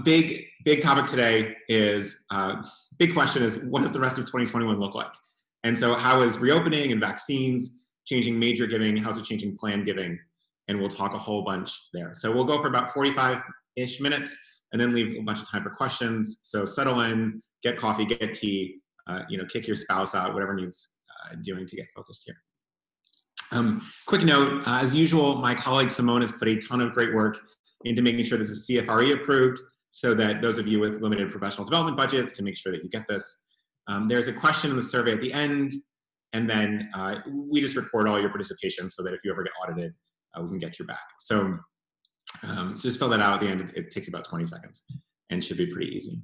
Big topic today is, big question is, what does the rest of 2021 look like? And so how is reopening and vaccines changing major giving? How's it changing planned giving? And we'll talk a whole bunch there. So we'll go for about 45-ish minutes and then leave a bunch of time for questions. So settle in, get coffee, get tea, kick your spouse out, whatever needs doing to get focused here. Quick note, as usual, my colleague Simone has put a ton of great work into making sure this is CFRE approved so that those of you with limited professional development budgets can make sure that you get this. There's a question in the survey at the end, and then we just record all your participation so that if you ever get audited, we can get you back. So just fill that out at the end. It takes about 20 seconds and should be pretty easy.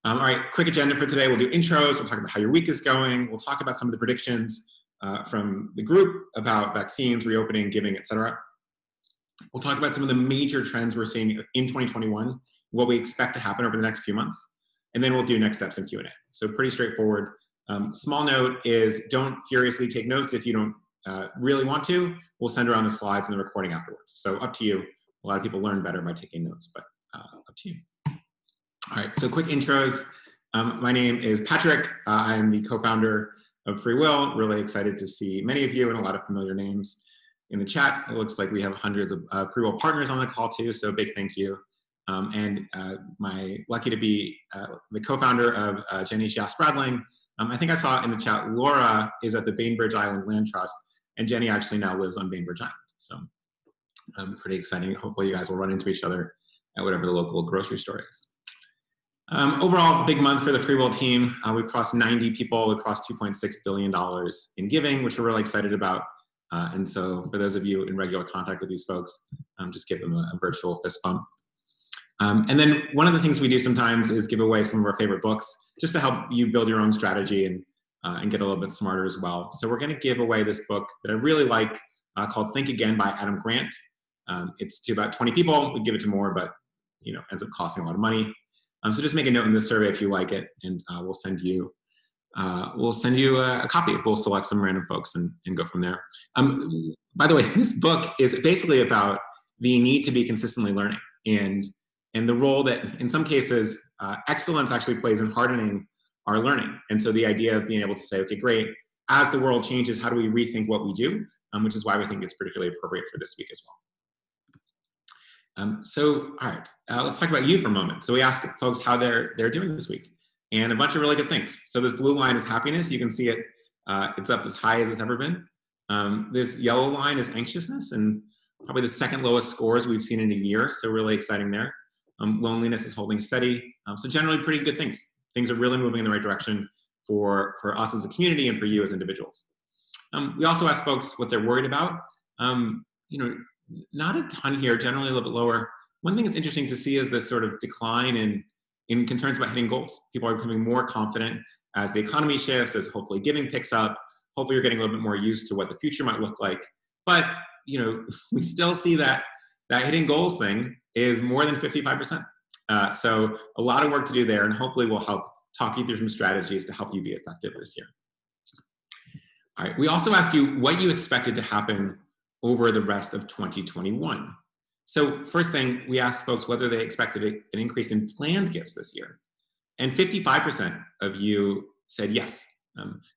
All right, quick agenda for today. We'll do intros. We'll talk about how your week is going. We'll talk about some of the predictions from the group about vaccines, reopening, giving, etc. We'll talk about some of the major trends we're seeing in 2021, what we expect to happen over the next few months, and then we'll do next steps and Q&A. So pretty straightforward. Small note is don't furiously take notes if you don't really want to. We'll send around the slides and the recording afterwards. So up to you. A lot of people learn better by taking notes, but up to you. All right, so quick intros. My name is Patrick. I am the co-founder of FreeWill. Really excited to see many of you and a lot of familiar names in the chat. It looks like we have hundreds of FreeWill partners on the call too, so big thank you. Lucky to be the co-founder of Jenny Schiass-Bradling. I think I saw in the chat, Laura is at the Bainbridge Island Land Trust, and Jenny actually now lives on Bainbridge Island. So pretty exciting. Hopefully you guys will run into each other at whatever the local grocery store is. Overall, big month for the FreeWill team. We crossed 90 people. We crossed $2.6 billion in giving, which we're really excited about. And so for those of you in regular contact with these folks, just give them a virtual fist bump. And then one of the things we do sometimes is give away some of our favorite books just to help you build your own strategy and get a little bit smarter as well. So we're going to give away this book that I really like called Think Again by Adam Grant. It's to about 20 people. We give it to more, but ends up costing a lot of money. So just make a note in this survey if you like it, and we'll send you a copy. We'll select some random folks and go from there. By the way, this book is basically about the need to be consistently learning and the role that, in some cases, excellence actually plays in hardening our learning. And so the idea of being able to say, okay, great, as the world changes, how do we rethink what we do? Which is why we think it's particularly appropriate for this week as well. All right, let's talk about you for a moment. So we asked folks how they're doing this week, and a bunch of really good things. So this blue line is happiness. You can see it. It's up as high as it's ever been. This yellow line is anxiousness, and probably the second lowest scores we've seen in a year. So really exciting there. Loneliness is holding steady. So generally pretty good things. Things are really moving in the right direction for us as a community and for you as individuals. We also asked folks what they're worried about. Not a ton here, generally a little bit lower. One thing that's interesting to see is this sort of decline in concerns about hitting goals. People are becoming more confident as the economy shifts, as hopefully giving picks up. Hopefully you're getting a little bit more used to what the future might look like. But, we still see that hitting goals thing is more than 55%. So a lot of work to do there, and hopefully we'll help talk you through some strategies to help you be effective this year. All right, we also asked you what you expected to happen over the rest of 2021. So first thing, we asked folks whether they expected an increase in planned gifts this year. And 55% of you said yes.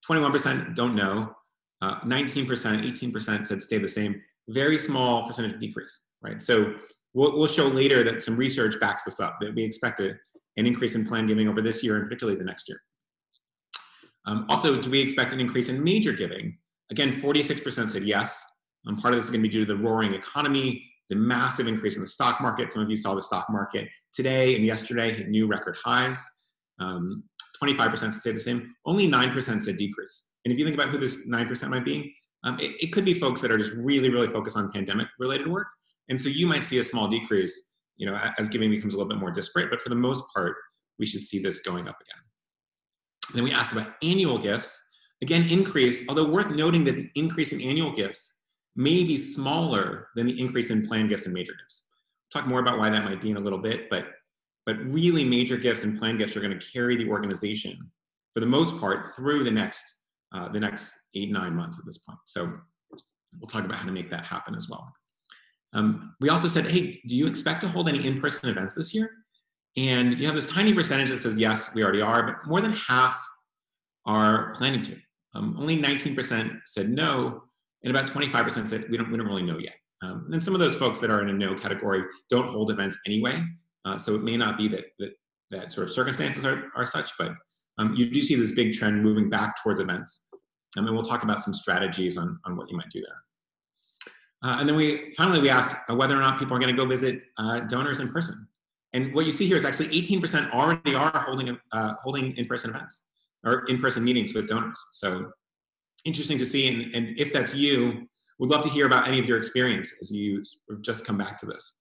21% don't know. 19%, 18% said stay the same. Very small percentage decrease, right? So we'll show later that some research backs this up, that we expect an increase in planned giving over this year and particularly the next year. Also, do we expect an increase in major giving? Again, 46% said yes. Part of this is going to be due to the roaring economy, the massive increase in the stock market. Some of you saw the stock market today and yesterday hit new record highs. 25% said the same. Only 9% said decrease. And if you think about who this 9% might be, it could be folks that are just really, really focused on pandemic-related work. And so you might see a small decrease, as giving becomes a little bit more disparate. But for the most part, we should see this going up again. Then we asked about annual gifts. Again, increase, although worth noting that the increase in annual gifts may be smaller than the increase in planned gifts and major gifts. We'll talk more about why that might be in a little bit, but really major gifts and planned gifts are going to carry the organization for the most part through the next 8-9 months at this point. So we'll talk about how to make that happen as well. We also said, hey, do you expect to hold any in-person events this year? And you have this tiny percentage that says, yes, we already are, but more than half are planning to. Only 19% said no, and about 25% said we don't really know yet. And some of those folks that are in a no category don't hold events anyway, so it may not be that sort of circumstances are such, but you do see this big trend moving back towards events. And then we'll talk about some strategies on what you might do there. And then we asked whether or not people are going to go visit donors in person. And what you see here is actually 18% already are holding in-person events or in-person meetings with donors. So interesting to see. And if that's you, we'd love to hear about any of your experience as you just come back to this.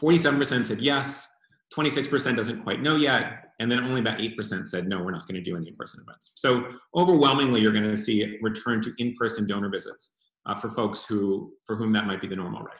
47% said yes, 26% doesn't quite know yet, and then only about 8% said no, we're not going to do any in-person events. So overwhelmingly, you're going to see a return to in-person donor visits for folks for whom that might be the norm already.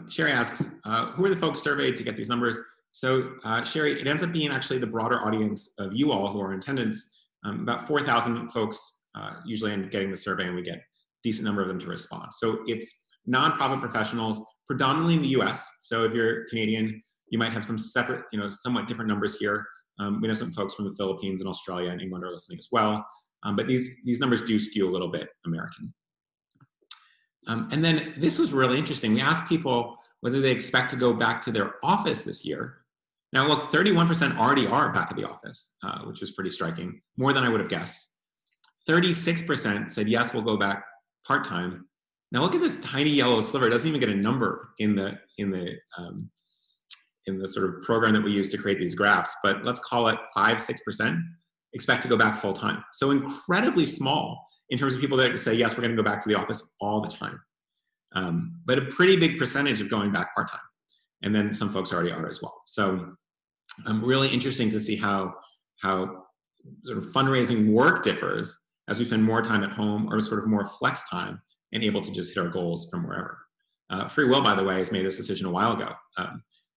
Sherry asks, who are the folks surveyed to get these numbers? So Sherry, it ends up being actually the broader audience of you all who are in attendance. About 4,000 folks usually end up getting the survey, and we get a decent number of them to respond. So it's nonprofit professionals, predominantly in the US. So if you're Canadian, you might have some separate, somewhat different numbers here. We know some folks from the Philippines and Australia and England are listening as well. But these numbers do skew a little bit American. And then this was really interesting. We asked people whether they expect to go back to their office this year. Now, look, 31% already are back at the office, which was pretty striking, more than I would have guessed. 36% said, yes, we'll go back part-time. Now, look at this tiny yellow sliver. It doesn't even get a number in the sort of program that we use to create these graphs, but let's call it 5-6% expect to go back full-time. So incredibly small in terms of people that say, yes, we're going to go back to the office all the time. But a pretty big percentage of going back part-time. And then some folks already are as well. So really interesting to see how sort of fundraising work differs as we spend more time at home or sort of more flex time and able to just hit our goals from wherever. FreeWill, by the way, has made this decision a while ago.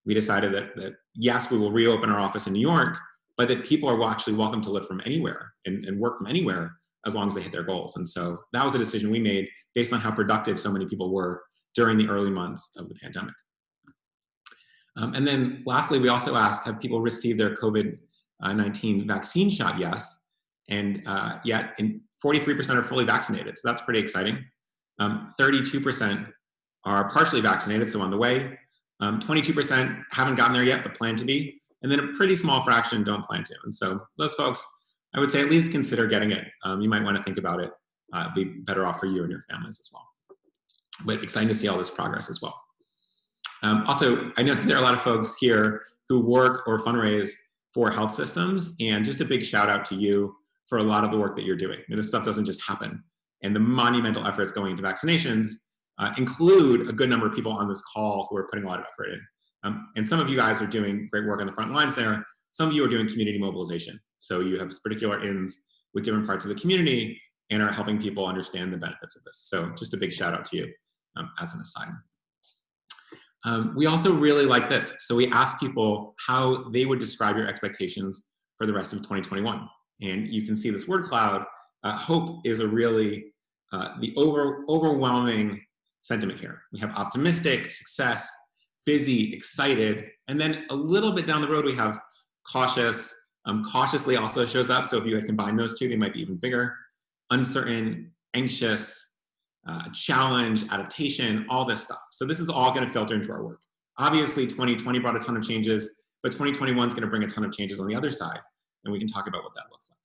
We decided that yes, we will reopen our office in New York, but that people are actually welcome to live from anywhere and work from anywhere as long as they hit their goals. And so that was a decision we made based on how productive so many people were during the early months of the pandemic. And then lastly, we also asked, have people received their COVID-19 vaccine shot? Yes. And yet 43% are fully vaccinated. So that's pretty exciting. 32% are partially vaccinated, so on the way. 22% haven't gotten there yet, but plan to be. And then a pretty small fraction don't plan to. And so those folks, I would say at least consider getting it. You might want to think about it. It'd be better off for you and your families as well. But exciting to see all this progress as well. Also, I know that there are a lot of folks here who work or fundraise for health systems, and just a big shout out to you for a lot of the work that you're doing. This stuff doesn't just happen. And the monumental efforts going into vaccinations include a good number of people on this call who are putting a lot of effort in. And some of you guys are doing great work on the front lines there. Some of you are doing community mobilization. So you have particular ins with different parts of the community and are helping people understand the benefits of this. So just a big shout out to you as an aside. We also really like this. So we asked people how they would describe your expectations for the rest of 2021. And you can see this word cloud. Hope is a really the overwhelming sentiment here. We have optimistic, success, busy, excited, and then a little bit down the road we have cautious. Cautiously also shows up. So if you had combined those two, they might be even bigger. Uncertain, anxious, challenge, adaptation, all this stuff. So this is all going to filter into our work. Obviously, 2020 brought a ton of changes, but 2021 is going to bring a ton of changes on the other side, and we can talk about what that looks like.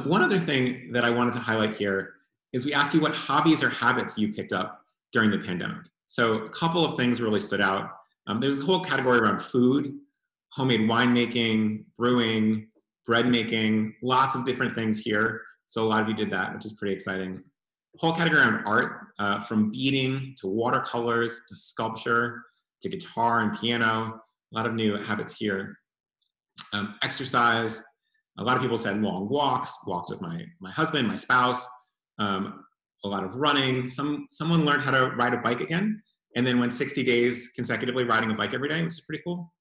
One other thing that I wanted to highlight here is we asked you what hobbies or habits you picked up during the pandemic. So a couple of things really stood out. There's this whole category around food, homemade winemaking, brewing, bread making, lots of different things here. So a lot of you did that, which is pretty exciting. Whole category around art, from beading to watercolors to sculpture to guitar and piano. A lot of new habits here. Exercise. A lot of people said long walks with my husband, my spouse. A lot of running. Someone learned how to ride a bike again, and then went 60 days consecutively riding a bike every day, which is pretty cool.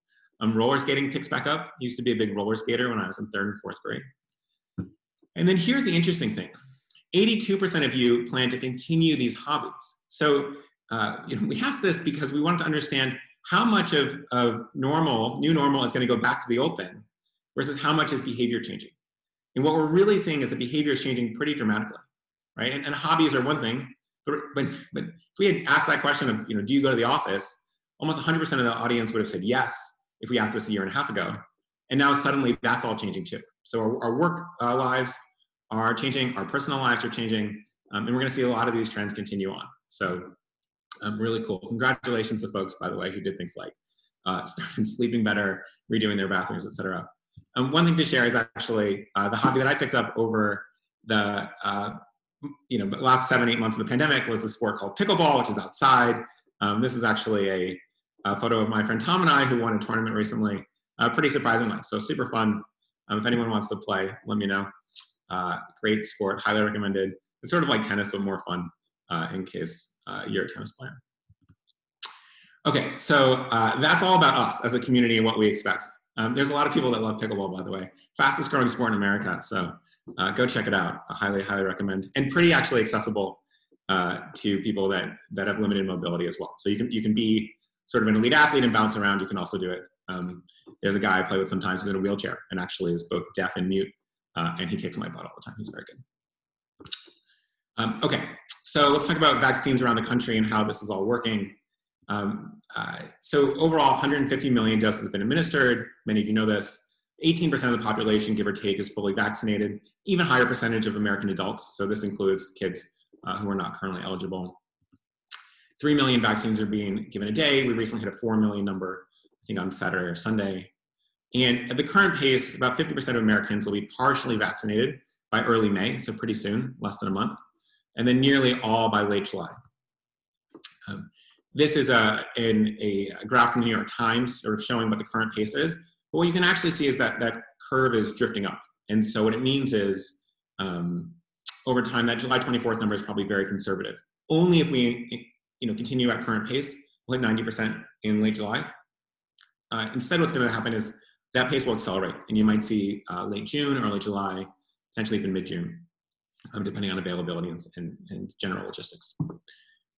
Roller skating picks back up. Used to be a big roller skater when I was in 3rd and 4th grade. And then here's the interesting thing. 82% of you plan to continue these hobbies. So we asked this because we wanted to understand how much of normal, new normal is going to go back to the old thing versus how much is behavior changing. And what we're really seeing is the behavior is changing pretty dramatically, right? And hobbies are one thing, but if we had asked that question of, do you go to the office? Almost 100% of the audience would have said yes if we asked this a year and a half ago. And now suddenly that's all changing too. So our work lives are changing, our personal lives are changing, and we're going to see a lot of these trends continue on. So really cool. Congratulations to folks, by the way, who did things like starting sleeping better, redoing their bathrooms, etc. One thing to share is actually the hobby that I picked up over the last 7-8 months of the pandemic was the sport called pickleball, which is outside. This is actually a photo of my friend Tom and I, who won a tournament recently, pretty surprisingly. So super fun. If anyone wants to play, let me know. Great sport, highly recommended. It's sort of like tennis, but more fun in case you're a tennis player. Okay, so that's all about us as a community and what we expect. There's a lot of people that love pickleball, by the way. Fastest growing sport in America, so go check it out. I highly, highly recommend. And pretty actually accessible to people that have limited mobility as well. So you can be sort of an elite athlete and bounce around. You can also do it. There's a guy I play with sometimes who's in a wheelchair and actually is both deaf and mute, and he kicks my butt all the time. He's very good. Okay, so let's talk about vaccines around the country and how this is all working. So overall, 150 million doses have been administered. Many of you know this. 18% of the population, give or take, is fully vaccinated. Even higher percentage of American adults. So this includes kids who are not currently eligible. 3 million vaccines are being given a day. We recently hit a 4 million number, I think on Saturday or Sunday. And at the current pace, about 50% of Americans will be partially vaccinated by early May, so pretty soon, less than a month. And then nearly all by late July. This is a graph from the New York Times sort of showing what the current pace is. But what you can actually see is that curve is drifting up. And so what it means is over time, that July 24th number is probably very conservative. Only if we continue at current pace, we'll hit 90% in late July. Instead, what's going to happen is that pace will accelerate. And you might see late June, early July, potentially even mid-June, depending on availability and general logistics.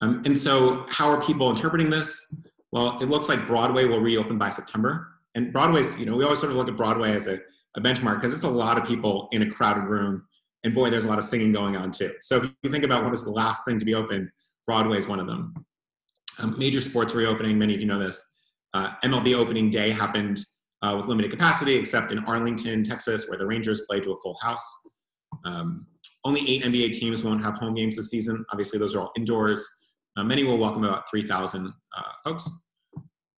And so how are people interpreting this? Well, it looks like Broadway will reopen by September. And Broadway's, we always sort of look at Broadway as a benchmark because it's a lot of people in a crowded room. And boy, there's a lot of singing going on too. So if you think about what is the last thing to be open, Broadway is one of them. Major sports reopening, many of you know this. MLB opening day happened with limited capacity, except in Arlington, Texas, where the Rangers played to a full house. Only 8 NBA teams won't have home games this season. Obviously, those are all indoors. Many will welcome about 3,000 folks.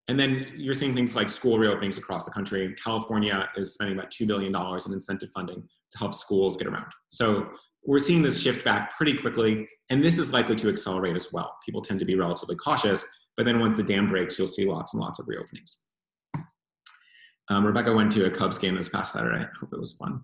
And then you're seeing things like school reopenings across the country. California is spending about $2 billion in incentive funding to help schools get around. So we're seeing this shift back pretty quickly, and this is likely to accelerate as well. People tend to be relatively cautious, but then once the dam breaks, you'll see lots and lots of reopenings. Rebecca went to a Cubs game this past Saturday. I hope it was fun.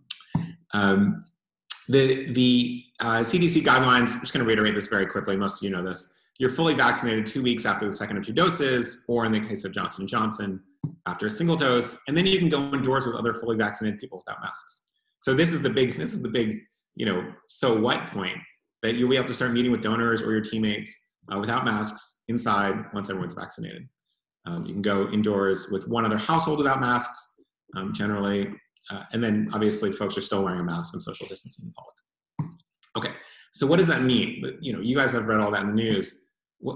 The CDC guidelines, I'm just going to reiterate this very quickly. Most of you know this. You're fully vaccinated 2 weeks after the second of 2 doses, or in the case of Johnson & Johnson, after a single dose, and then you can go indoors with other fully vaccinated people without masks. So this is the big, so what point that you'll be able to start meeting with donors or your teammates without masks inside once everyone's vaccinated. You can go indoors with one other household without masks, generally, and then obviously folks are still wearing a mask and social distancing in public. Okay, so what does that mean? You guys have read all that in the news.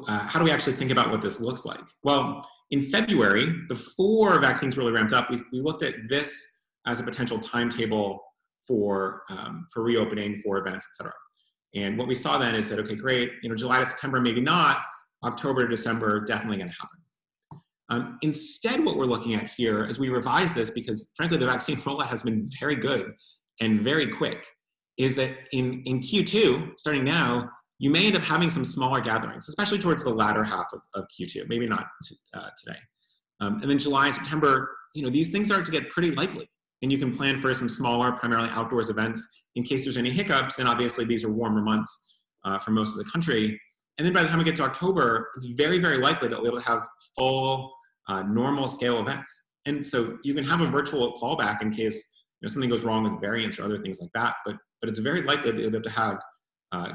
How do we actually think about what this looks like? Well, in February, before vaccines really ramped up, we looked at this as a potential timetable for reopening, for events, et cetera. And what we saw then is that, okay, great, July to September, maybe not, October to December, definitely gonna happen. Instead, what we're looking at here as we revise this, because frankly, the vaccine rollout has been very good and very quick, is that in Q2, starting now, you may end up having some smaller gatherings, especially towards the latter half of Q2, maybe not today. And then July and September, these things start to get pretty likely. And you can plan for some smaller, primarily outdoors events in case there's any hiccups. And obviously these are warmer months for most of the country. And then by the time we get to October, it's very, very likely that we'll be able to have full normal scale events. And so you can have a virtual fallback in case something goes wrong with variants or other things like that. But it's very likely that you'll be able to have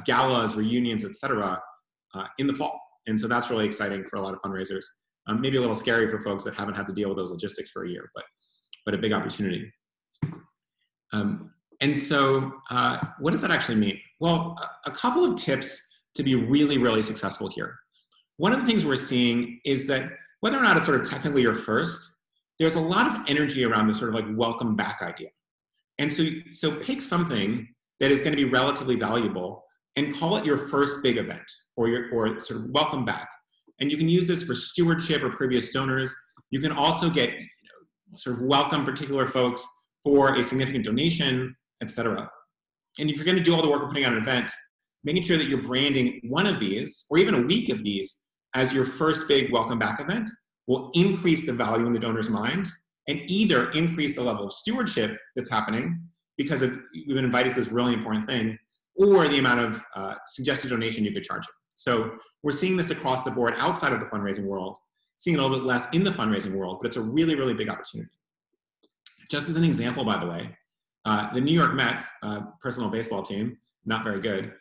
galas, reunions, et cetera, in the fall. And so that's really exciting for a lot of fundraisers. Maybe a little scary for folks that haven't had to deal with those logistics for a year, but a big opportunity. And so what does that actually mean? Well, a couple of tips to be really, really successful here. One of the things we're seeing is that whether or not it's sort of technically your first, there's a lot of energy around this sort of like welcome back idea. And so pick something that is going to be relatively valuable and call it your first big event or sort of welcome back. And you can use this for stewardship or previous donors. You can also get sort of welcome particular folks for a significant donation, et cetera. And if you're going to do all the work of putting on an event, making sure that you're branding one of these or even a week of these as your first big welcome back event will increase the value in the donor's mind and either increase the level of stewardship that's happening because we've been invited to this really important thing, or the amount of suggested donation you could charge it. So we're seeing this across the board outside of the fundraising world, seeing it a little bit less in the fundraising world, but it's a really, really big opportunity. Just as an example, by the way, the New York Mets, personal baseball team, not very good,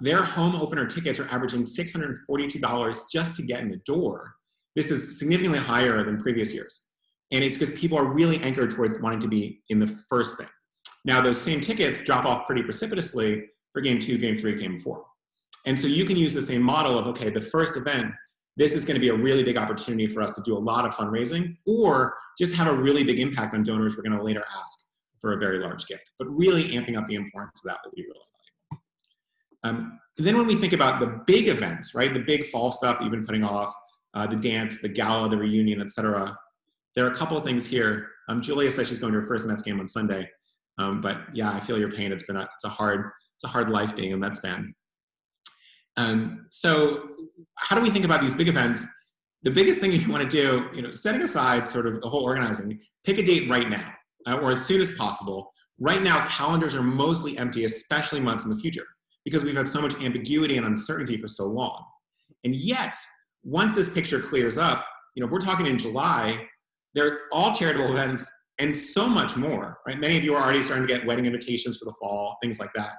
their home opener tickets are averaging $642 just to get in the door. This is significantly higher than previous years. And it's because people are really anchored towards wanting to be in the first thing. Now, those same tickets drop off pretty precipitously for game 2, game 3, game 4. And so you can use the same model of, okay, the first event, this is going to be a really big opportunity for us to do a lot of fundraising or just have a really big impact on donors we're going to later ask for a very large gift. But really amping up the importance of that will be really valuable. Then when we think about the big events, right, the big fall stuff that you've been putting off, the dance, the gala, the reunion, et cetera, there are a couple of things here. Julia says she's going to her first Mets game on Sunday. But yeah, I feel your pain. It's a hard life being a Mets fan. So how do we think about these big events? The biggest thing you want to do, setting aside sort of the whole organizing, pick a date right now or as soon as possible. Right now, calendars are mostly empty, especially months in the future, because we've had so much ambiguity and uncertainty for so long. And yet, once this picture clears up, if we're talking in July, they're all charitable events and so much more, right? Many of you are already starting to get wedding invitations for the fall, things like that,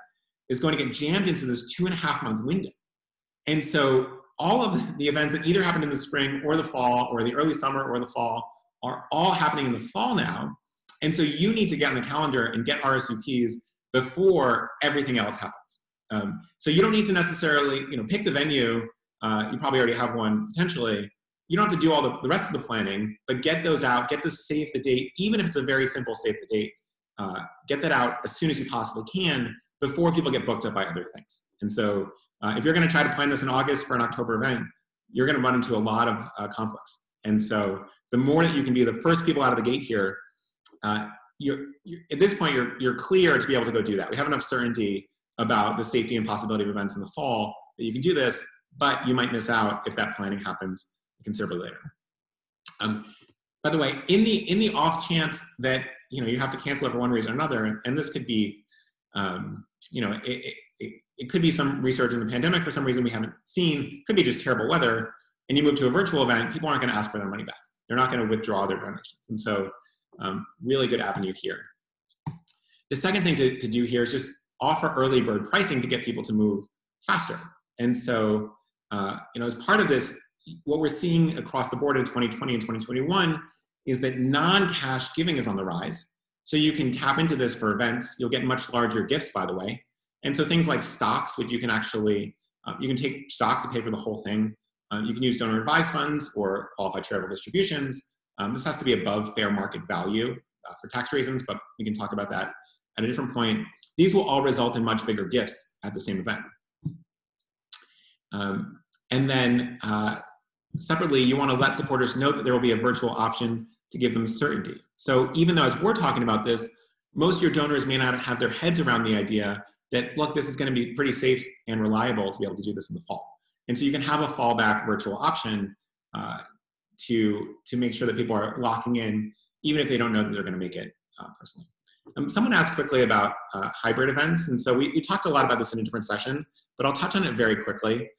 is going to get jammed into this 2.5-month window. And so all of the events that either happened in the spring or the fall or the early summer or the fall are all happening in the fall now. And so you need to get on the calendar and get RSVPs before everything else happens. So you don't need to necessarily, pick the venue. You probably already have one potentially. You don't have to do all the rest of the planning, but get those out, get the save the date, even if it's a very simple save the date, get that out as soon as you possibly can before people get booked up by other things. And so if you're gonna try to plan this in August for an October event, you're gonna run into a lot of conflicts. And so the more that you can be the first people out of the gate here, you're at this point, you're clear to be able to go do that. We have enough certainty about the safety and possibility of events in the fall that you can do this, but you might miss out if that planning happens considerably later. By the way, in the off chance that you have to cancel it for one reason or another, and this could be, it could be some research in the pandemic for some reason we haven't seen, could be just terrible weather, and you move to a virtual event, people aren't going to ask for their money back. They're not going to withdraw their donations, and so really good avenue here. The second thing to do here is just offer early bird pricing to get people to move faster. And so, as part of this, what we're seeing across the board in 2020 and 2021 is that non-cash giving is on the rise. So you can tap into this for events. You'll get much larger gifts, by the way. And so things like stocks, which you can actually, you can take stock to pay for the whole thing. You can use donor advised funds or qualified charitable distributions. This has to be above fair market value for tax reasons, but we can talk about that at a different point. These will all result in much bigger gifts at the same event. And then separately, you want to let supporters know that there will be a virtual option to give them certainty. So even though as we're talking about this, most of your donors may not have their heads around the idea that, look, this is going to be pretty safe and reliable to be able to do this in the fall. And so you can have a fallback virtual option to make sure that people are locking in, even if they don't know that they're going to make it personally. Someone asked quickly about hybrid events. And so we talked a lot about this in a different session, but I'll touch on it very quickly.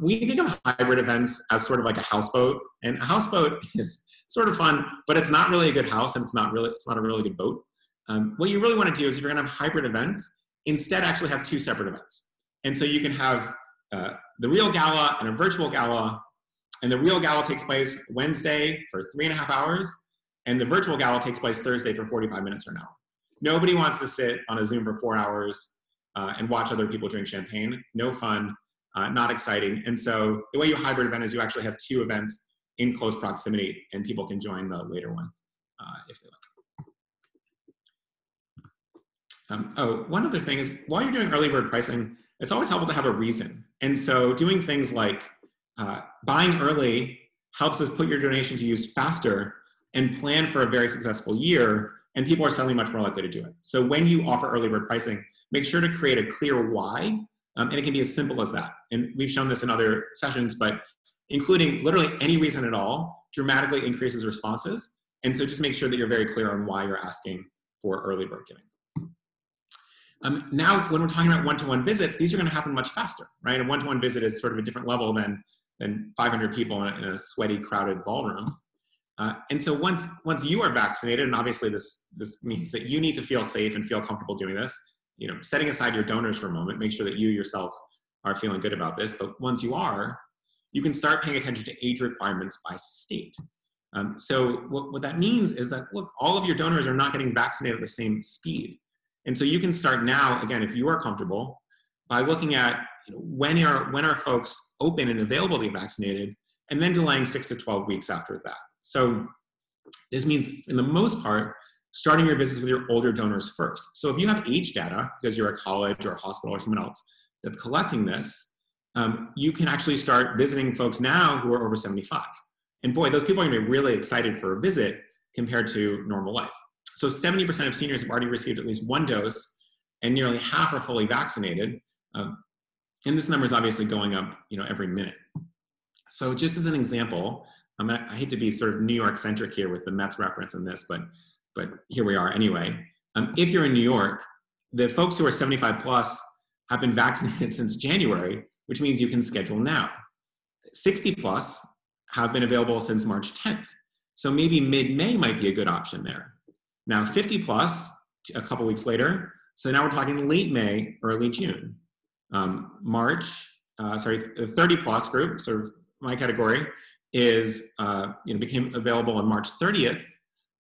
We think of hybrid events as sort of like a houseboat, and a houseboat is sort of fun, but it's not really a good house, and it's not a really good boat. What you really want to do is, if you're going to have hybrid events, instead actually have two separate events. And so you can have the real gala and a virtual gala, And the real gala takes place Wednesday for 3.5 hours, and the virtual gala takes place Thursday for 45 minutes or an hour. Nobody wants to sit on a Zoom for 4 hours and watch other people drink champagne. No fun, not exciting. And so the way you hybrid event is you actually have 2 events in close proximity, and people can join the later one if they like. One other thing is, while you're doing early bird pricing, it's always helpful to have a reason. And so doing things like buying early helps us put your donation to use faster and plan for a very successful year, and people are suddenly much more likely to do it. So when you offer early bird pricing, make sure to create a clear why, and it can be as simple as that. And we've shown this in other sessions, but including literally any reason at all dramatically increases responses. And so just make sure that you're very clear on why you're asking for early bird giving. Now, when we're talking about one-to-one visits, these are going to happen much faster, right? A one-to-one visit is sort of a different level than 500 people in a sweaty, crowded ballroom. And so once you are vaccinated, and obviously this means that you need to feel safe and feel comfortable doing this, setting aside your donors for a moment, make sure that you yourself are feeling good about this. But once you are, you can start paying attention to age requirements by state. So what that means is that, look, all of your donors are not getting vaccinated at the same speed. And so you can start now, again, if you are comfortable, by looking at when are folks open and available to be vaccinated, and then delaying 6 to 12 weeks after that. So this means, in the most part, starting your visits with your older donors first. So if you have age data, because you're a college or a hospital or someone else that's collecting this, you can actually start visiting folks now who are over 75. And boy, those people are going to be really excited for a visit compared to normal life. So 70% of seniors have already received at least 1 dose, and nearly half are fully vaccinated. And this number is obviously going up, every minute. So just as an example, I hate to be sort of New York centric here with the Mets reference in this, but here we are anyway. If you're in New York, the folks who are 75 plus have been vaccinated since January, which means you can schedule now. 60 plus have been available since March 10th. So maybe mid-May might be a good option there. Now 50 plus, a couple weeks later. So now we're talking late May, early June. The 30 plus group, sort of my category, is became available on March 30th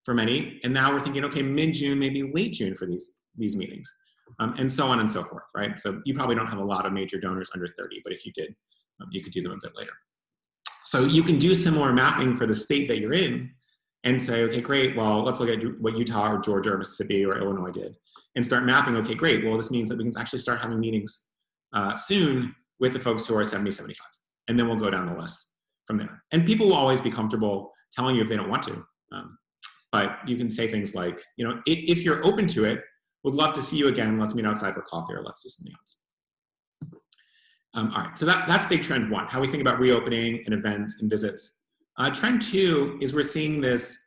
for many, and now we're thinking, okay, mid-June, maybe late June for these meetings, and so on and so forth, right? So you probably don't have a lot of major donors under 30, but if you did, you could do them a bit later. So you can do similar mapping for the state that you're in, and say, okay, great, well, let's look at what Utah or Georgia or Mississippi or Illinois did, and start mapping, okay, great, well, this means that we can actually start having meetings soon with the folks who are 70, 75, and then we'll go down the list from there. And people will always be comfortable telling you if they don't want to. But you can say things like, if you're open to it, would love to see you again, let's meet outside for coffee, or let's do something else. All right, so that's big trend 1, how we think about reopening and events and visits. Trend 2 is we're seeing this,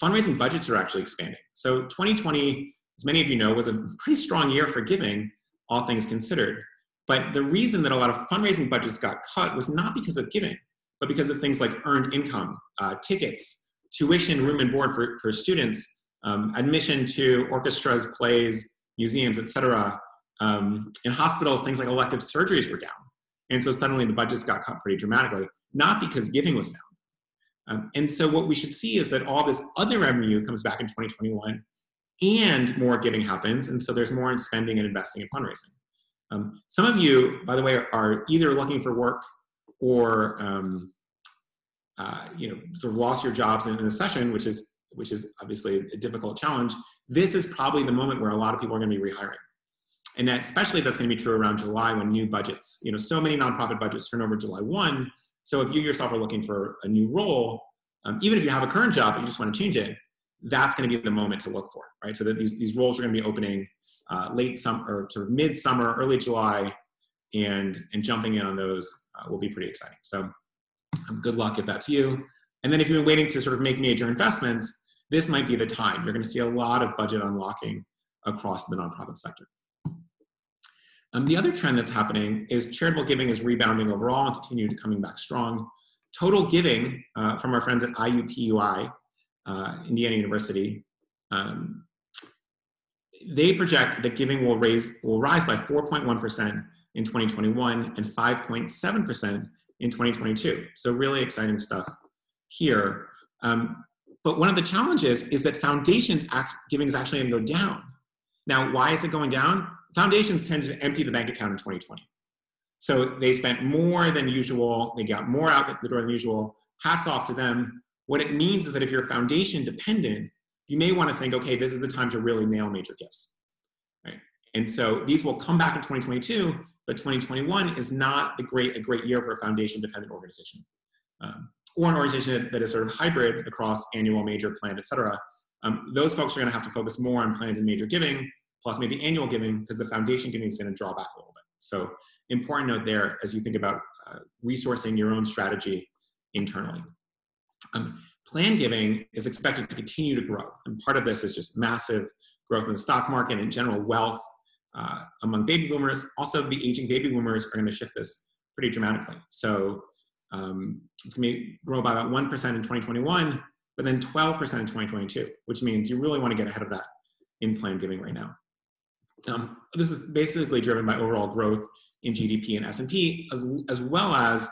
fundraising budgets are actually expanding. So 2020, as many of you know, was a pretty strong year for giving, all things considered. But the reason that a lot of fundraising budgets got cut was not because of giving, but because of things like earned income, tickets, tuition, room and board for students, admission to orchestras, plays, museums, et cetera. In hospitals, things like elective surgeries were down. And so suddenly the budgets got cut pretty dramatically, not because giving was down. And so what we should see is that all this other revenue comes back in 2021 and more giving happens. And so there's more in spending and investing in fundraising. Some of you, by the way, are either looking for work or sort of lost your jobs in a session, which is obviously a difficult challenge. This is probably the moment where a lot of people are going to be rehiring. And especially that's going to be true around July when new budgets, so many nonprofit budgets turn over July 1. So if you yourself are looking for a new role, even if you have a current job, but you just want to change it, that's going to be the moment to look for, right? So that these roles are going to be opening late summer, or sort of mid-summer, early July, and jumping in on those will be pretty exciting. So good luck if that's you. And then if you've been waiting to sort of make major investments, this might be the time. You're going to see a lot of budget unlocking across the nonprofit sector. The other trend that's happening is charitable giving is rebounding overall and continue to coming back strong. Total giving from our friends at IUPUI, Indiana University, they project that giving will rise by 4.1% in 2021 and 5.7% in 2022. So really exciting stuff here. But one of the challenges is that foundations giving is actually going to go down. Now, why is it going down? Foundations tend to empty the bank account in 2020. So they spent more than usual. They got more out the door than usual. Hats off to them. What it means is that if you're foundation dependent, you may want to think, okay, this is the time to really nail major gifts, right? And so these will come back in 2022, but 2021 is not a great year for a foundation dependent organization. Or an organization that is sort of hybrid across annual, major, planned, et cetera. Those folks are going to have to focus more on planned and major giving, plus maybe annual giving, because the foundation giving is going to draw back a little bit. So important note there as you think about resourcing your own strategy internally. Planned giving is expected to continue to grow. And part of this is just massive growth in the stock market and general wealth among baby boomers. Also, the aging baby boomers are going to shift this pretty dramatically. So it's going to grow by about 1% in 2021, but then 12% in 2022, which means you really want to get ahead of that in planned giving right now. This is basically driven by overall growth in GDP and S&P, as well as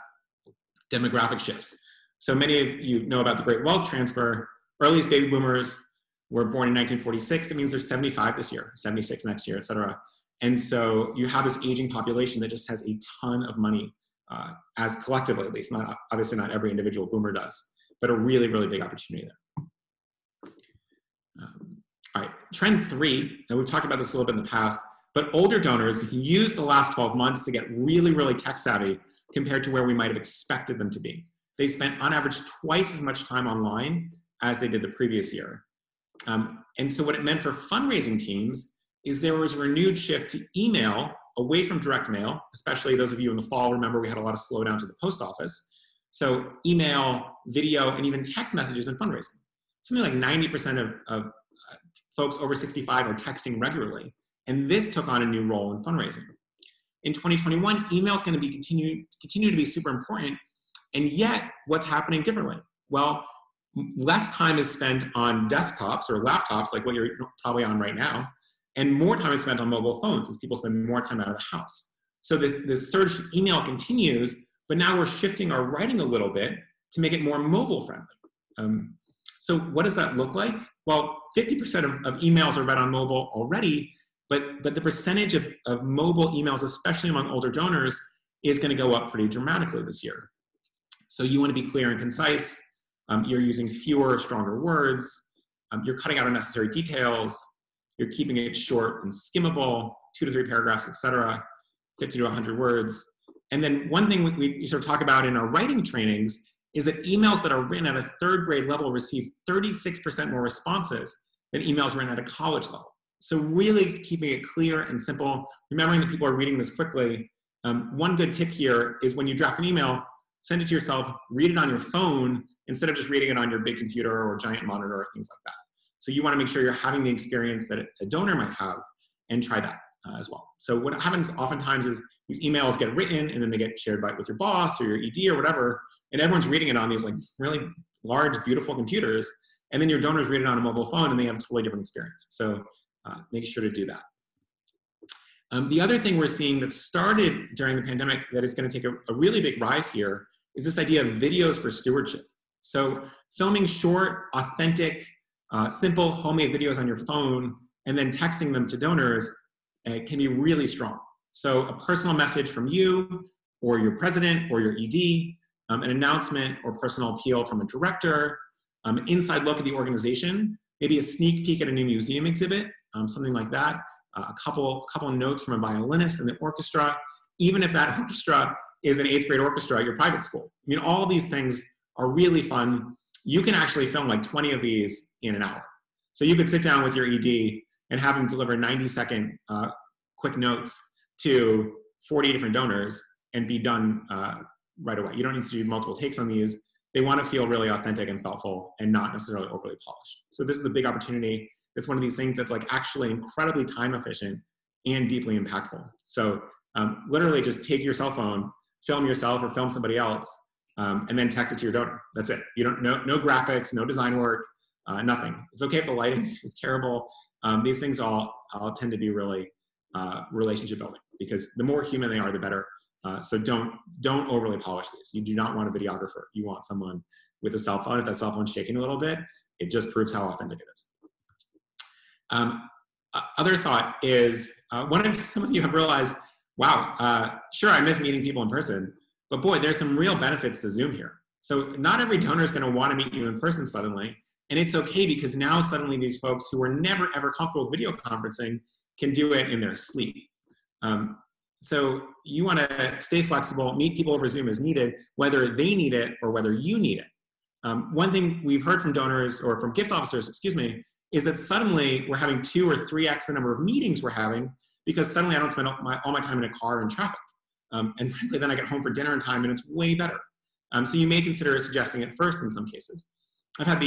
demographic shifts. So many of you know about the Great Wealth Transfer. Earliest baby boomers were born in 1946. That means they're 75 this year, 76 next year, et cetera. And so you have this aging population that just has a ton of money, as collectively at least. Obviously not every individual boomer does, but a really, really big opportunity there. All right, trend 3, and we've talked about this a little bit in the past, but older donors use the last 12 months to get really, really tech savvy compared to where we might have expected them to be. They spent on average twice as much time online as they did the previous year. And so what it meant for fundraising teams is there was a renewed shift to email away from direct mail, especially those of you in the fall, remember we had a lot of slowdown to the post office. So email, video, and even text messages in fundraising. Something like 90% of folks over 65 are texting regularly. And this took on a new role in fundraising. In 2021, email is going to continue to be super important. And yet, what's happening differently? Well, less time is spent on desktops or laptops, like what you're probably on right now, and more time is spent on mobile phones as people spend more time out of the house. So this surge to email continues, but now we're shifting our writing a little bit to make it more mobile friendly. So what does that look like? Well, 50% of emails are read on mobile already, but the percentage of mobile emails, especially among older donors, is going to go up pretty dramatically this year. So you want to be clear and concise. You're using fewer, stronger words. You're cutting out unnecessary details. You're keeping it short and skimmable, 2 to 3 paragraphs, et cetera, 50 to 100 words. And then one thing we sort of talk about in our writing trainings is that emails that are written at a 3rd grade level receive 36% more responses than emails written at a college level. So really keeping it clear and simple, remembering that people are reading this quickly. One good tip here is when you draft an email, send it to yourself, read it on your phone instead of just reading it on your big computer or giant monitor or things like that. So you want to make sure you're having the experience that a donor might have, and try that as well. So what happens oftentimes is these emails get written and then they get shared with your boss or your ED or whatever, and everyone's reading it on these like really large, beautiful computers, and then your donors read it on a mobile phone and they have a totally different experience. So make sure to do that. The other thing we're seeing that started during the pandemic that is going to take a really big rise here is this idea of videos for stewardship. So filming short, authentic, simple homemade videos on your phone and then texting them to donors can be really strong. So a personal message from you or your president or your ED, an announcement or personal appeal from a director, an inside look at the organization, maybe a sneak peek at a new museum exhibit, something like that, a couple notes from a violinist in the orchestra, even if that orchestra is an 8th grade orchestra at your private school. I mean, all these things are really fun. You can actually film like 20 of these in an hour. So you could sit down with your ED and have them deliver 90-second quick notes to 40 different donors and be done right away. You don't need to do multiple takes on these. They want to feel really authentic and thoughtful and not necessarily overly polished. So this is a big opportunity. It's one of these things that's like actually incredibly time efficient and deeply impactful. So literally just take your cell phone, film yourself or film somebody else, and then text it to your donor. That's it. You don't no graphics, no design work, nothing. It's okay if the lighting is terrible. These things all tend to be really relationship building, because the more human they are, the better. So don't overly polish these. You do not want a videographer. You want someone with a cell phone. If that cell phone's shaking a little bit, it just proves how authentic it is. Other thought is, some of you have realized, wow, sure, I miss meeting people in person, but boy, there's some real benefits to Zoom here. So not every donor is going to want to meet you in person suddenly, and it's okay because now suddenly these folks who were never ever comfortable with video conferencing can do it in their sleep. So you want to stay flexible, meet people over Zoom as needed, whether they need it or whether you need it. One thing we've heard from donors, or from gift officers, excuse me, is that suddenly we're having 2 or 3x the number of meetings we're having because suddenly I don't spend all my time in a car in traffic. And frankly, then I get home for dinner in time and it's way better. So you may consider suggesting it first in some cases. I've had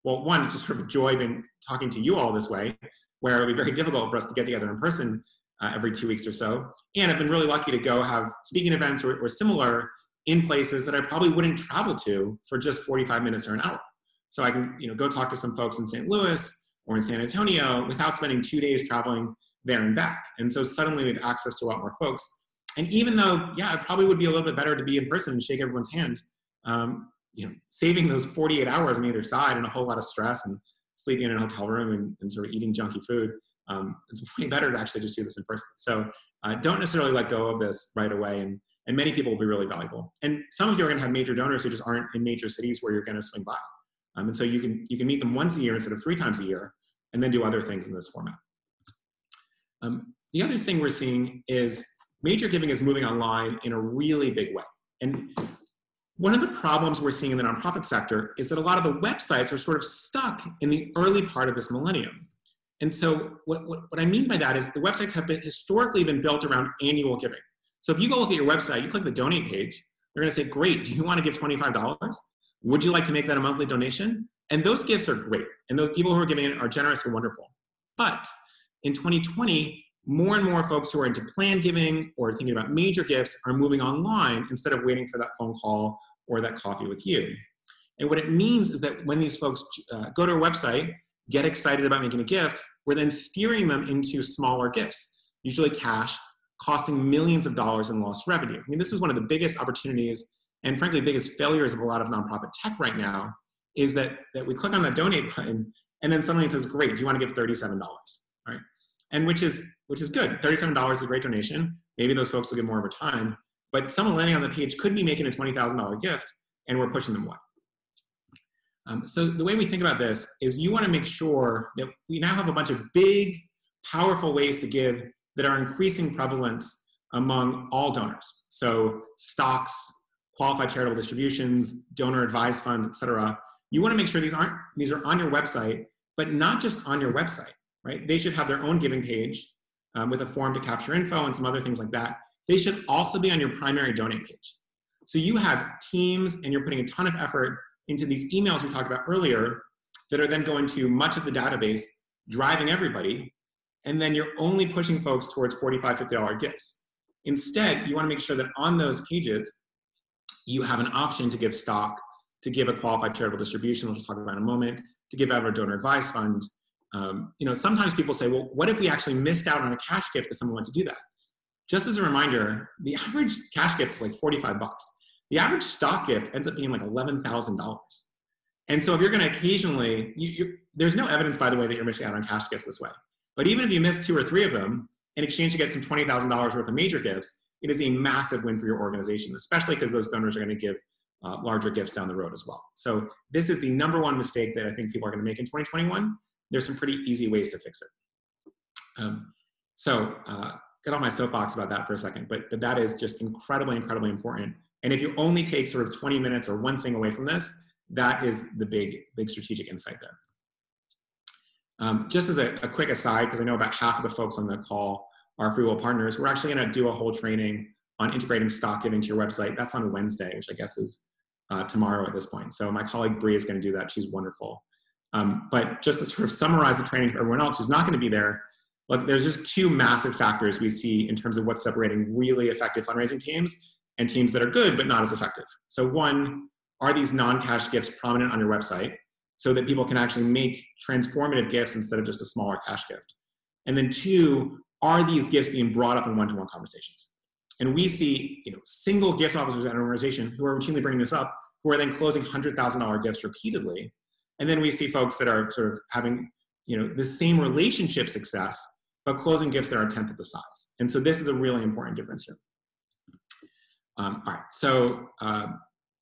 one, it's just sort of a joy being talking to you all this way, where it would be very difficult for us to get together in person every 2 weeks or so. And I've been really lucky to go have speaking events or similar in places that I probably wouldn't travel to for just 45 minutes or an hour. So I can go talk to some folks in St. Louis or in San Antonio without spending 2 days traveling there and back. And so suddenly we have access to a lot more folks. And even though, yeah, it probably would be a little bit better to be in person and shake everyone's hand, saving those 48 hours on either side and a whole lot of stress and sleeping in a hotel room and sort of eating junky food, it's way better to actually just do this in person. So don't necessarily let go of this right away. And many people will be really valuable. And some of you are going to have major donors who just aren't in major cities where you're going to swing by. And so you can meet them once a year instead of 3 times a year, and then do other things in this format. The other thing we're seeing is major giving is moving online in a really big way. And one of the problems we're seeing in the nonprofit sector is that a lot of the websites are sort of stuck in the early part of this millennium. And so what I mean by that is the websites have historically been built around annual giving. So if you go look at your website, you click the donate page, they're going to say, great, do you want to give $25? Would you like to make that a monthly donation? And those gifts are great. And those people who are giving it are generous and wonderful. But in 2020, more and more folks who are into planned giving or thinking about major gifts are moving online instead of waiting for that phone call or that coffee with you. And what it means is that when these folks go to our website, get excited about making a gift, we're then steering them into smaller gifts, usually cash, costing millions of dollars in lost revenue. I mean, this is one of the biggest opportunities and frankly, biggest failures of a lot of nonprofit tech right now is that we click on that donate button and then suddenly it says, great, do you want to give $37, right? And which is good. $37 is a great donation. Maybe those folks will give more over time, but someone landing on the page could be making a $20,000 gift and we're pushing them away. So the way we think about this is you want to make sure that we now have a bunch of big, powerful ways to give that are increasing prevalence among all donors. So stocks, qualified charitable distributions, donor advised funds, et cetera. You want to make sure these are on your website, but not just on your website, right? They should have their own giving page with a form to capture info and some other things like that. They should also be on your primary donate page. So you have teams and you're putting a ton of effort into these emails we talked about earlier that are then going to much of the database, driving everybody, and then you're only pushing folks towards $45, $50 gifts. Instead, you want to make sure that on those pages, you have an option to give stock, to give a qualified charitable distribution, which we'll talk about in a moment, to give out a donor advised fund. Sometimes people say, well, what if we actually missed out on a cash gift if someone went to do that? Just as a reminder, the average cash gift is like 45 bucks. The average stock gift ends up being like $11,000. And so if you're going to occasionally, there's no evidence, by the way, that you're missing out on cash gifts this way. But even if you miss 2 or 3 of them, in exchange to get some $20,000 worth of major gifts, it is a massive win for your organization, especially because those donors are going to give larger gifts down the road as well. So this is the #1 mistake that I think people are going to make in 2021. There's some pretty easy ways to fix it. Get on my soapbox about that for a second, but that is just incredibly, incredibly important. And if you only take sort of 20 minutes or one thing away from this, that is the big strategic insight there. Just as a quick aside, because I know about half of the folks on the call are FreeWill partners, we're actually going to do a whole training on integrating stock giving to your website. That's on Wednesday, which I guess is tomorrow at this point. So my colleague Bree is going to do that. She's wonderful. But just to sort of summarize the training for everyone else who's not going to be there, look, there's just 2 massive factors we see in terms of what's separating really effective fundraising teams and teams that are good but not as effective. So 1, are these non-cash gifts prominent on your website so that people can actually make transformative gifts instead of just a smaller cash gift? And then 2, are these gifts being brought up in one-to-one conversations? And we see, single gift officers at an organization who are routinely bringing this up, who are then closing $100,000 gifts repeatedly. And then we see folks that are sort of having, the same relationship success, but closing gifts that are a tenth of the size. And so this is a really important difference here. All right, so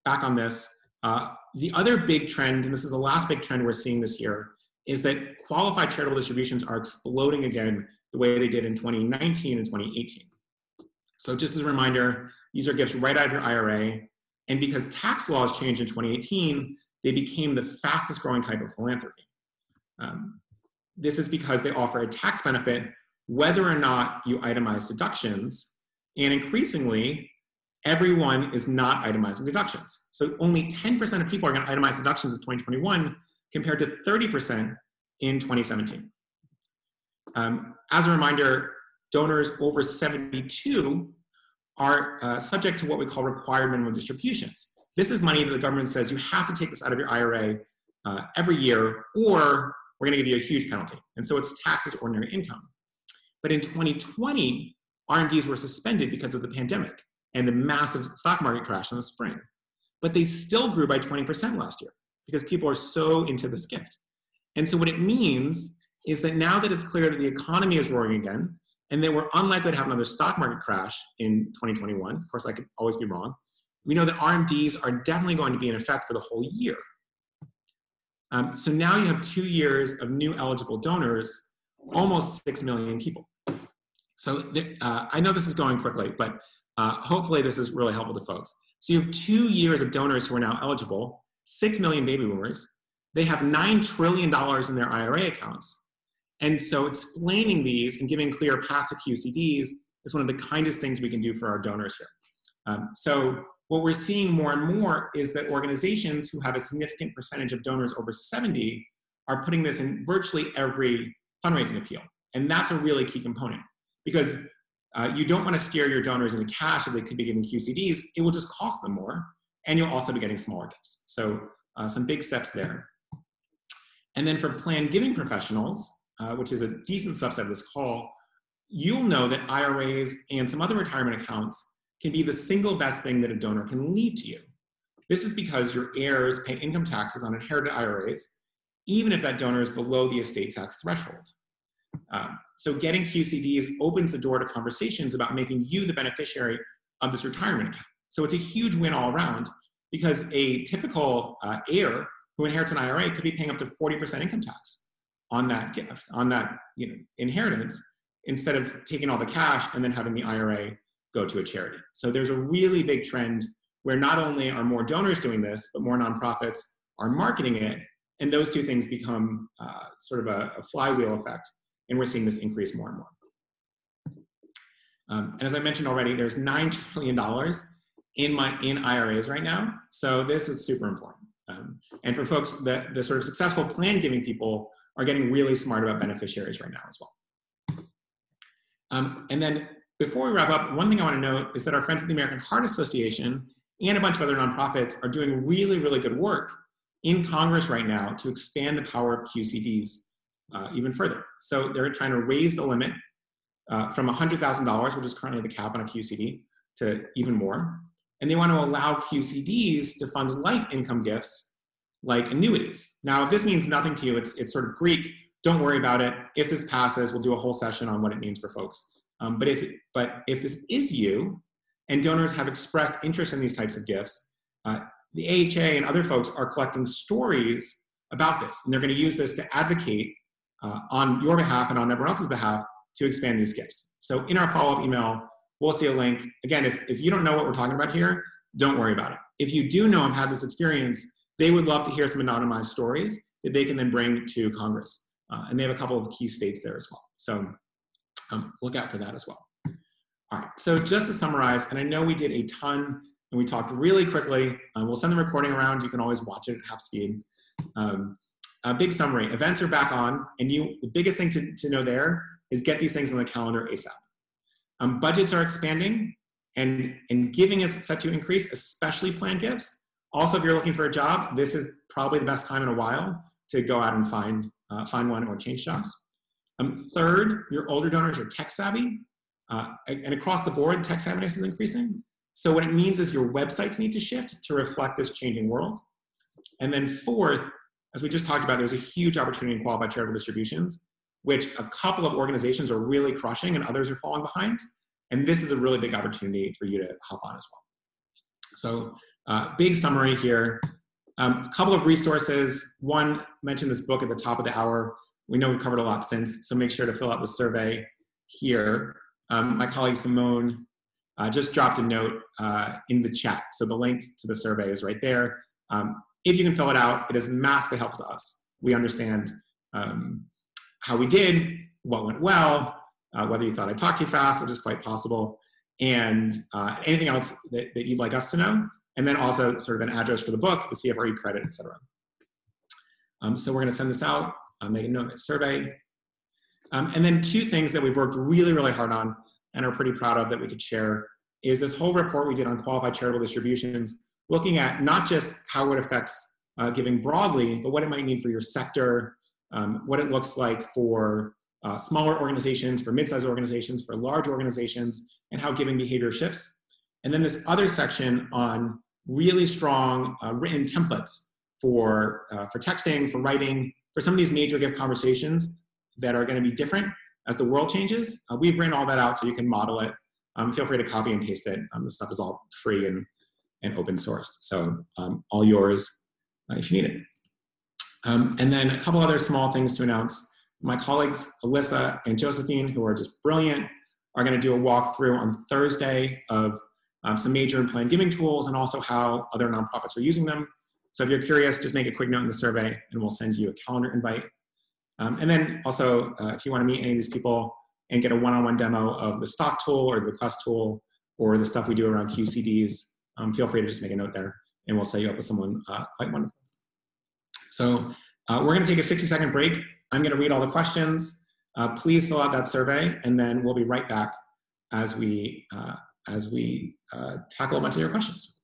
back on this. The other big trend, and this is the last big trend we're seeing this year, is that qualified charitable distributions are exploding again the way they did in 2019 and 2018. So just as a reminder, these are gifts right out of your IRA. And because tax laws changed in 2018, they became the fastest growing type of philanthropy. This is because they offer a tax benefit whether or not you itemize deductions. And increasingly, everyone is not itemizing deductions. So only 10% of people are going to itemize deductions in 2021 compared to 30% in 2017. As a reminder, donors over 72 are subject to what we call required minimum distributions. This is money that the government says you have to take this out of your IRA every year, or we're going to give you a huge penalty. And so it's taxed as ordinary income. But in 2020, RMDs were suspended because of the pandemic and the massive stock market crash in the spring. But they still grew by 20% last year because people are so into this gift. And so what it means is that now that it's clear that the economy is roaring again, and that we're unlikely to have another stock market crash in 2021, of course I could always be wrong, we know that RMDs are definitely going to be in effect for the whole year. So now you have 2 years of new eligible donors, almost 6 million people. So I know this is going quickly, but hopefully this is really helpful to folks. So you have 2 years of donors who are now eligible, 6 million baby boomers. They have $9 trillion in their IRA accounts. And so explaining these and giving clear path to QCDs is one of the kindest things we can do for our donors here. So what we're seeing more and more is that organizations who have a significant percentage of donors over 70 are putting this in virtually every fundraising appeal. And that's a really key component because you don't want to steer your donors into cash if they could be giving QCDs. It will just cost them more, and you'll also be getting smaller gifts. So some big steps there. And then for planned giving professionals, which is a decent subset of this call, you'll know that IRAs and some other retirement accounts can be the single best thing that a donor can leave to you. This is because your heirs pay income taxes on inherited IRAs, even if that donor is below the estate tax threshold. So getting QCDs opens the door to conversations about making you the beneficiary of this retirement account. So it's a huge win all around because a typical heir who inherits an IRA could be paying up to 40% income tax on that gift, on that inheritance, instead of taking all the cash and then having the IRA go to a charity. So there's a really big trend where not only are more donors doing this, but more nonprofits are marketing it, and those two things become sort of a flywheel effect, and we're seeing this increase more and more. And as I mentioned already, there's $9 trillion in IRAs right now, so this is super important. And for folks, the sort of successful plan giving people are getting really smart about beneficiaries right now as well. And then before we wrap up, one thing I want to note is that our friends at the American Heart Association and a bunch of other nonprofits are doing really, really good work in Congress right now to expand the power of QCDs even further. So they're trying to raise the limit from $100,000, which is currently the cap on a QCD, to even more. And they want to allow QCDs to fund life income gifts like annuities. Now, if this means nothing to you, it's sort of Greek. Don't worry about it. If this passes, we'll do a whole session on what it means for folks. But if this is you, and donors have expressed interest in these types of gifts, the AHA and other folks are collecting stories about this, and they're going to use this to advocate on your behalf and on everyone else's behalf to expand these gifts. So in our follow-up email, we'll see a link. Again, if you don't know what we're talking about here, don't worry about it. If you do know and have this experience, they would love to hear some anonymized stories that they can then bring to Congress. And they have a couple of key states there as well. So look out for that as well. All right, so just to summarize, and I know we did a ton and we talked really quickly. We'll send the recording around. You can always watch it at half speed. A big summary, events are back on, and the biggest thing to know there is get these things on the calendar ASAP. Budgets are expanding, and giving is set to increase, especially planned gifts. Also, if you're looking for a job, this is probably the best time in a while to go out and find one or change jobs. Third, your older donors are tech savvy. And across the board, tech savviness is increasing. So what it means is your websites need to shift to reflect this changing world. And then fourth, as we just talked about, there's a huge opportunity in qualified charitable distributions, which a couple of organizations are really crushing and others are falling behind. And this is a really big opportunity for you to hop on as well. So big summary here. A couple of resources. One, mentioned this book at the top of the hour. We know we've covered a lot since, so make sure to fill out the survey here. My colleague Simone just dropped a note in the chat. So the link to the survey is right there. If you can fill it out, it is massively helpful to us. We understand how we did, what went well, whether you thought I talked too fast, which is quite possible, and anything else that you'd like us to know. And then also sort of an address for the book, the CFRE credit, et cetera. So we're gonna send this out, make a note of the survey. And then two things that we've worked really, really hard on and are pretty proud of that we could share is this whole report we did on qualified charitable distributions, looking at not just how it affects giving broadly, but what it might mean for your sector, what it looks like for smaller organizations, for mid-sized organizations, for large organizations, and how giving behavior shifts. And then this other section on really strong written templates for texting, for writing, for some of these major give conversations that are going to be different as the world changes. We've written all that out so you can model it. Feel free to copy and paste it. This stuff is all free and open sourced. So all yours if you need it. And then a couple other small things to announce. My colleagues, Alyssa and Josephine, who are just brilliant, are going to do a walkthrough on Thursday of some major and planned giving tools and also how other nonprofits are using them. So if you're curious, just make a quick note in the survey and we'll send you a calendar invite. And then also, if you want to meet any of these people and get a one-on-one demo of the stock tool or the request tool or the stuff we do around QCDs, feel free to just make a note there and we'll set you up with someone quite wonderful. So we're going to take a 60-second break. I'm going to read all the questions. Please fill out that survey and then we'll be right back as we tackle a bunch of your questions.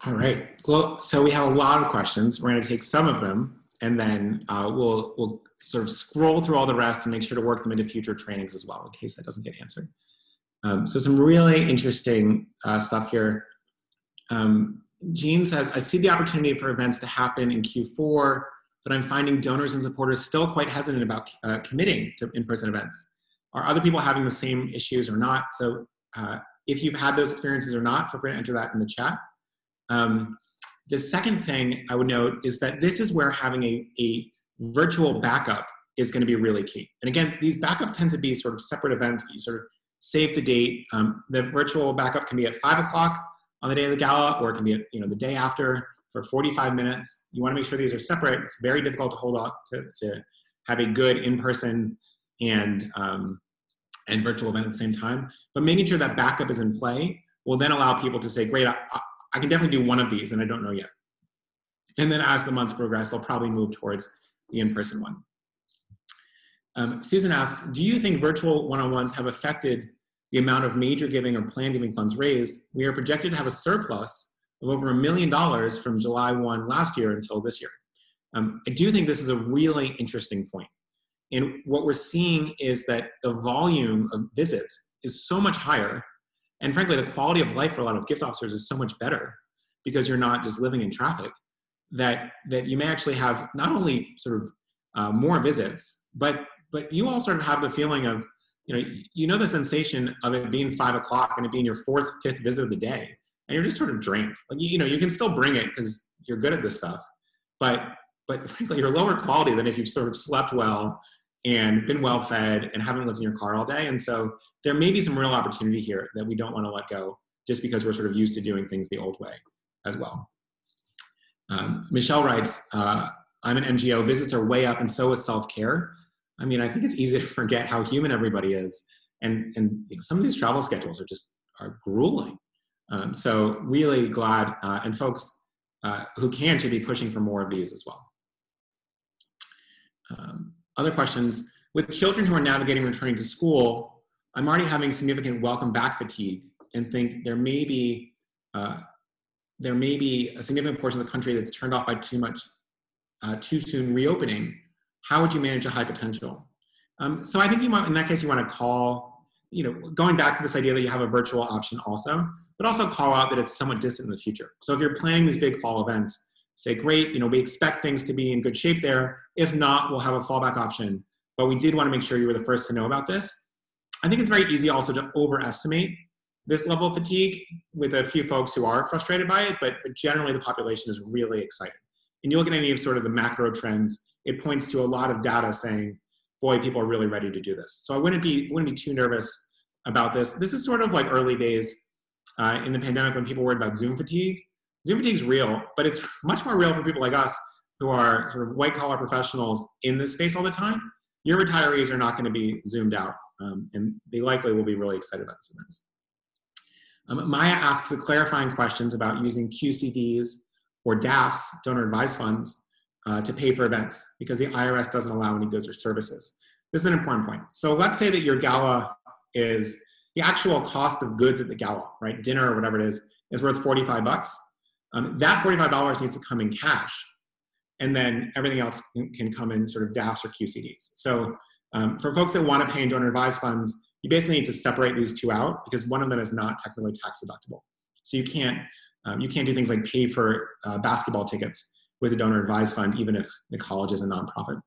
All right, well, so we have a lot of questions. We're going to take some of them, and then we'll sort of scroll through all the rest and make sure to work them into future trainings as well, in case that doesn't get answered. So some really interesting stuff here. Jean says, I see the opportunity for events to happen in Q4, but I'm finding donors and supporters still quite hesitant about committing to in-person events. Are other people having the same issues or not? So if you've had those experiences or not, feel free to enter that in the chat. The second thing I would note is that this is where having a virtual backup is going to be really key. And again, these backup tend to be sort of separate events, but you sort of save the date. The virtual backup can be at 5 o'clock on the day of the gala, or it can be at, the day after for 45 minutes. You want to make sure these are separate. It's very difficult to hold on to have a good in-person and virtual event at the same time. But making sure that backup is in play will then allow people to say, great, I can definitely do one of these and I don't know yet. And then as the months progress, they'll probably move towards the in-person one. Susan asked, do you think virtual one-on-ones have affected the amount of major giving or planned giving funds raised, we are projected to have a surplus of over $1 million from July 1 last year until this year. I do think this is a really interesting point. And what we're seeing is that the volume of visits is so much higher. And frankly, the quality of life for a lot of gift officers is so much better because you're not just living in traffic, that you may actually have not only sort of more visits, but you all sort of have the feeling of, you know the sensation of it being 5 o'clock and it being your 4th, 5th visit of the day, and you're just sort of drained. Like, you can still bring it because you're good at this stuff, but frankly, you're lower quality than if you've sort of slept well and been well fed and haven't lived in your car all day. And so there may be some real opportunity here that we don't want to let go just because we're sort of used to doing things the old way as well. Michelle writes, I'm an MGO, visits are way up and so is self-care. I mean, I think it's easy to forget how human everybody is. And some of these travel schedules are grueling. So really glad, and folks who can should be pushing for more of these as well. Other questions, with children who are navigating returning to school, I'm already having significant welcome back fatigue and think there may be a significant portion of the country that's turned off by too soon reopening. How would you manage a high potential? So I think in that case, you want to call, going back to this idea that you have a virtual option also, but also call out that it's somewhat distant in the future. So if you're planning these big fall events, say, great, we expect things to be in good shape there. If not, we'll have a fallback option. But we did want to make sure you were the first to know about this. I think it's very easy also to overestimate this level of fatigue with a few folks who are frustrated by it, but generally the population is really excited. And you look at any of sort of the macro trends, it points to a lot of data saying, boy, people are really ready to do this. So I wouldn't be too nervous about this. This is sort of like early days in the pandemic when people worried about Zoom fatigue. Zoom fatigue is real, but it's much more real for people like us who are sort of white collar professionals in this space all the time. Your retirees are not going to be zoomed out, and they likely will be really excited about this event. Maya asks the clarifying questions about using QCDs or DAFs, donor advised funds, to pay for events because the IRS doesn't allow any goods or services. This is an important point. So let's say that your gala is the actual cost of goods at the gala, right? Dinner or whatever it is worth $45. That $45 needs to come in cash, and then everything else can come in sort of DAFs or QCDs. So for folks that want to pay in donor advised funds, you basically need to separate these two out because one of them is not technically tax deductible. So you can't do things like pay for basketball tickets with a donor advised fund, even if the college is a nonprofit.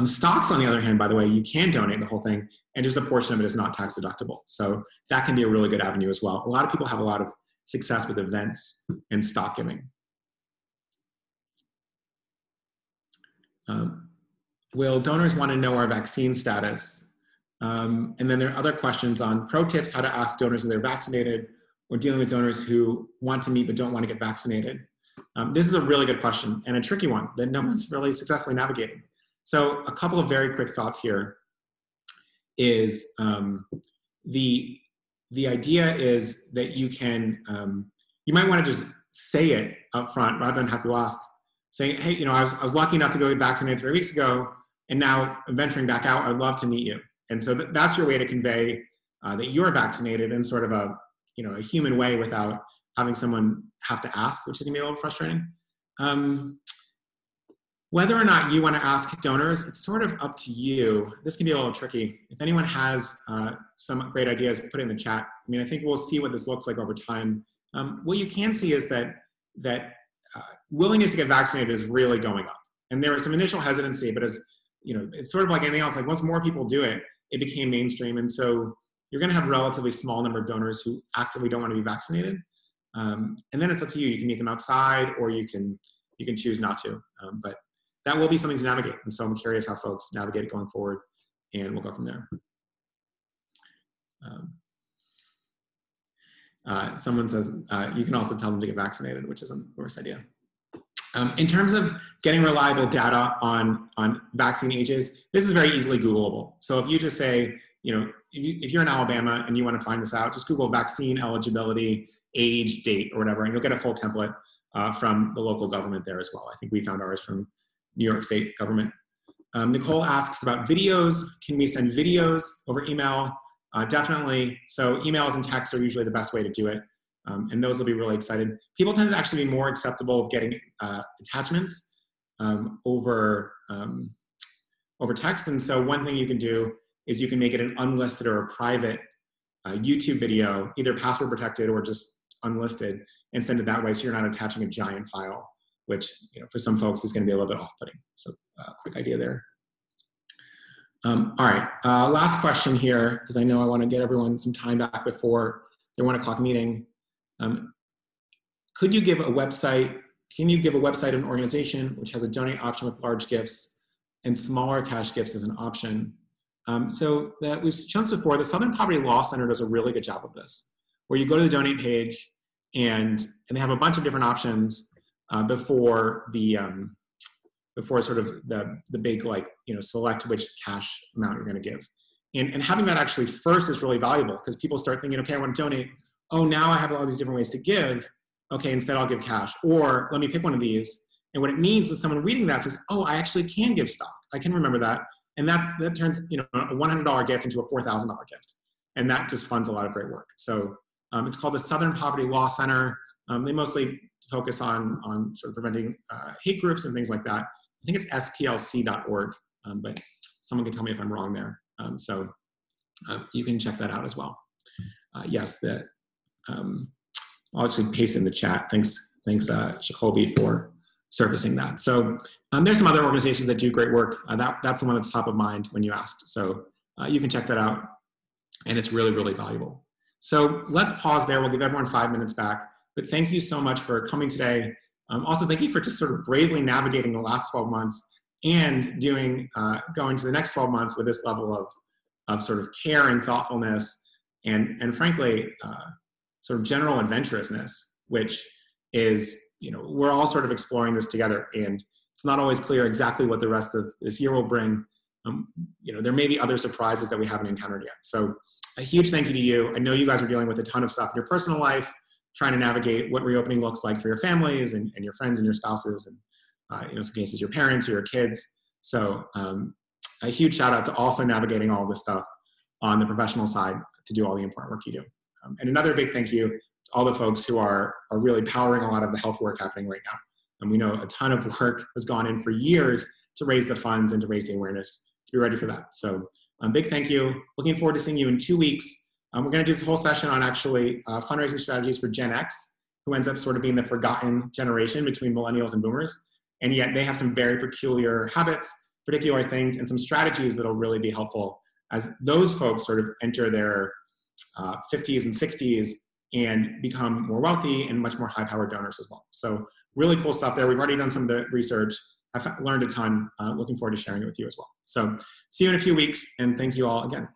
Stocks, on the other hand, by the way, you can donate the whole thing, and just a portion of it is not tax deductible. So that can be a really good avenue as well. A lot of people have a lot of success with events and stock giving. Will donors want to know our vaccine status? And then there are other questions on pro tips, how to ask donors if they're vaccinated, or dealing with donors who want to meet but don't want to get vaccinated. This is a really good question and a tricky one that no one's really successfully navigating. So a couple of very quick thoughts here is the idea is that you can, you might want to just say it up front rather than have to ask. Saying, hey, I was lucky enough to go get vaccinated 3 weeks ago, and now I'm venturing back out, I'd love to meet you. And so that's your way to convey that you're vaccinated in sort of a human way without having someone have to ask, which is gonna be a little frustrating. Whether or not you want to ask donors, it's sort of up to you. This can be a little tricky. If anyone has some great ideas, put it in the chat. I mean, I think we'll see what this looks like over time. What you can see is that willingness to get vaccinated is really going up. And there was some initial hesitancy, but as it's sort of like anything else, like once more people do it, it became mainstream. And so you're going to have a relatively small number of donors who actively don't want to be vaccinated. And then it's up to you. You can meet them outside, or you can choose not to. But that will be something to navigate. And so I'm curious how folks navigate it going forward, and we'll go from there. Someone says you can also tell them to get vaccinated, which isn't the worst idea. In terms of getting reliable data on vaccine ages, this is very easily Googleable. So if you just say, if you're in Alabama and you want to find this out, just Google vaccine eligibility, age, date, or whatever, and you'll get a full template from the local government there as well. I think we found ours from New York State government. Nicole asks about videos. Can we send videos over email? definitely. So emails and texts are usually the best way to do it. And those will be really excited. People tend to actually be more acceptable of getting attachments over text. And so one thing you can do is you can make it an unlisted or a private YouTube video, either password protected or just unlisted, and send it that way so you're not attaching a giant file, which for some folks is going to be a little bit off-putting. So quick idea there. All right, last question here, because I know I want to get everyone some time back before their 1 o'clock meeting. Could you give a website, can you give a website of an organization which has a donate option with large gifts and smaller cash gifts as an option? So that we've shown this before, the Southern Poverty Law Center does a really good job of this, where you go to the donate page and they have a bunch of different options before sort of the big, like, select which cash amount you're going to give. And having that actually first is really valuable, because people start thinking, okay, I want to donate. Oh, now I have all these different ways to give. Okay, instead I'll give cash. Or let me pick one of these. And what it means is someone reading that says, oh, I actually can give stock. I can remember that. And that turns a $100 gift into a $4,000 gift. And that just funds a lot of great work. So it's called the Southern Poverty Law Center. They mostly focus on sort of preventing hate groups and things like that. I think it's splc.org, but someone can tell me if I'm wrong there. So you can check that out as well. Yes, I'll actually paste in the chat. Thanks, Jacoby, for surfacing that. So there's some other organizations that do great work. That's the one that's top of mind when you asked. So you can check that out, and it's really, really valuable. So let's pause there. We'll give everyone 5 minutes back. But thank you so much for coming today. Also, thank you for just sort of bravely navigating the last 12 months and going to the next 12 months with this level of sort of care and thoughtfulness and frankly, sort of general adventurousness, which is, we're all sort of exploring this together, and it's not always clear exactly what the rest of this year will bring. There may be other surprises that we haven't encountered yet. So a huge thank you to you. I know you guys are dealing with a ton of stuff in your personal life, trying to navigate what reopening looks like for your families and your friends and your spouses, and in some cases your parents or your kids. So a huge shout out to also navigating all this stuff on the professional side to do all the important work you do. And another big thank you to all the folks who are really powering a lot of the health work happening right now. And we know a ton of work has gone in for years to raise the funds and to raise the awareness to be ready for that. So big thank you. Looking forward to seeing you in 2 weeks. We're going to do this whole session on actually fundraising strategies for Gen X, who ends up sort of being the forgotten generation between millennials and boomers. And yet they have some very peculiar habits, particular things, and some strategies that'll really be helpful as those folks sort of enter their 50s and 60s and become more wealthy and much more high-powered donors as well. So really cool stuff there. We've already done some of the research. I've learned a ton. Looking forward to sharing it with you as well. So see you in a few weeks, and thank you all again.